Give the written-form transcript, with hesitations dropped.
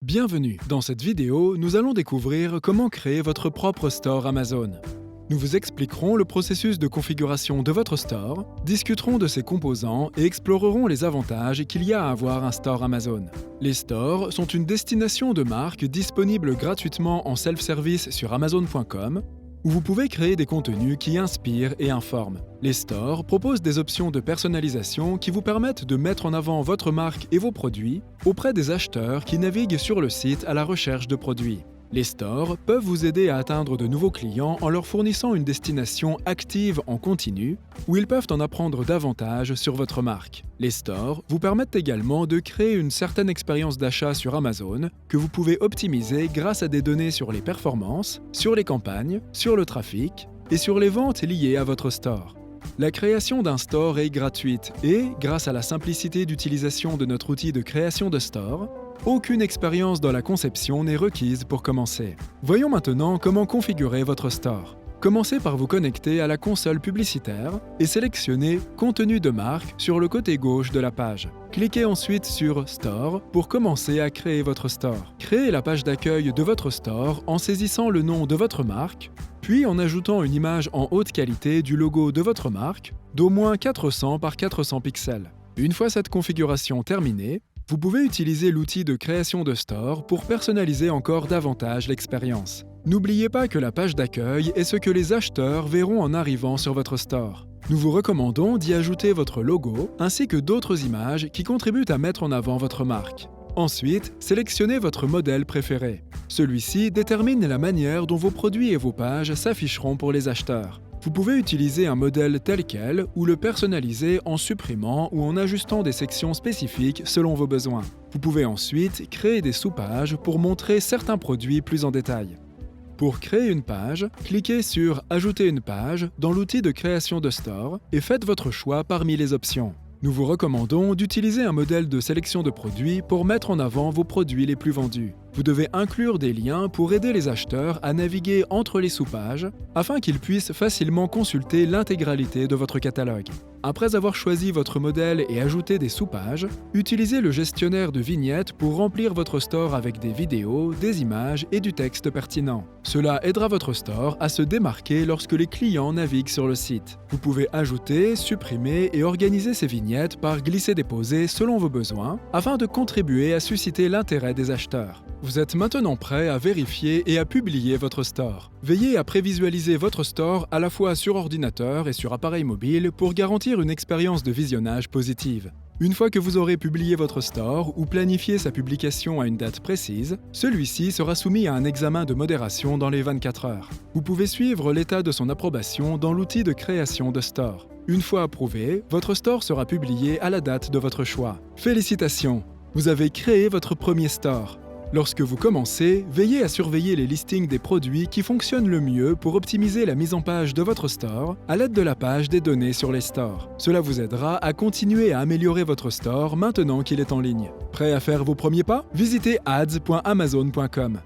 Bienvenue, dans cette vidéo, nous allons découvrir comment créer votre propre store Amazon. Nous vous expliquerons le processus de configuration de votre store, discuterons de ses composants et explorerons les avantages qu'il y a à avoir un store Amazon. Les stores sont une destination de marque disponible gratuitement en self-service sur Amazon.com, où vous pouvez créer des contenus qui inspirent et informent. Les stores proposent des options de personnalisation qui vous permettent de mettre en avant votre marque et vos produits auprès des acheteurs qui naviguent sur le site à la recherche de produits. Les stores peuvent vous aider à atteindre de nouveaux clients en leur fournissant une destination active en continu où ils peuvent en apprendre davantage sur votre marque. Les stores vous permettent également de créer une certaine expérience d'achat sur Amazon que vous pouvez optimiser grâce à des données sur les performances, sur les campagnes, sur le trafic et sur les ventes liées à votre store. La création d'un store est gratuite et, grâce à la simplicité d'utilisation de notre outil de création de store, aucune expérience dans la conception n'est requise pour commencer. Voyons maintenant comment configurer votre store. Commencez par vous connecter à la console publicitaire et sélectionnez « Contenu de marque » sur le côté gauche de la page. Cliquez ensuite sur « Store » pour commencer à créer votre store. Créez la page d'accueil de votre store en saisissant le nom de votre marque, puis en ajoutant une image en haute qualité du logo de votre marque d'au moins 400 par 400 pixels. Une fois cette configuration terminée, vous pouvez utiliser l'outil de création de store pour personnaliser encore davantage l'expérience. N'oubliez pas que la page d'accueil est ce que les acheteurs verront en arrivant sur votre store. Nous vous recommandons d'y ajouter votre logo ainsi que d'autres images qui contribuent à mettre en avant votre marque. Ensuite, sélectionnez votre modèle préféré. Celui-ci détermine la manière dont vos produits et vos pages s'afficheront pour les acheteurs. Vous pouvez utiliser un modèle tel quel ou le personnaliser en supprimant ou en ajustant des sections spécifiques selon vos besoins. Vous pouvez ensuite créer des sous-pages pour montrer certains produits plus en détail. Pour créer une page, cliquez sur « Ajouter une page » dans l'outil de création de store et faites votre choix parmi les options. Nous vous recommandons d'utiliser un modèle de sélection de produits pour mettre en avant vos produits les plus vendus. Vous devez inclure des liens pour aider les acheteurs à naviguer entre les sous-pages afin qu'ils puissent facilement consulter l'intégralité de votre catalogue. Après avoir choisi votre modèle et ajouté des sous-pages, utilisez le gestionnaire de vignettes pour remplir votre store avec des vidéos, des images et du texte pertinent. Cela aidera votre store à se démarquer lorsque les clients naviguent sur le site. Vous pouvez ajouter, supprimer et organiser ces vignettes par glisser-déposer selon vos besoins afin de contribuer à susciter l'intérêt des acheteurs. Vous êtes maintenant prêt à vérifier et à publier votre store. Veillez à prévisualiser votre store à la fois sur ordinateur et sur appareil mobile pour garantir une expérience de visionnage positive. Une fois que vous aurez publié votre store ou planifié sa publication à une date précise, celui-ci sera soumis à un examen de modération dans les 24 heures. Vous pouvez suivre l'état de son approbation dans l'outil de création de store. Une fois approuvé, votre store sera publié à la date de votre choix. Félicitations! Vous avez créé votre premier store. Lorsque vous commencez, veillez à surveiller les listings des produits qui fonctionnent le mieux pour optimiser la mise en page de votre store à l'aide de la page des données sur les stores. Cela vous aidera à continuer à améliorer votre store maintenant qu'il est en ligne. Prêt à faire vos premiers pas? Visitez ads.amazon.com.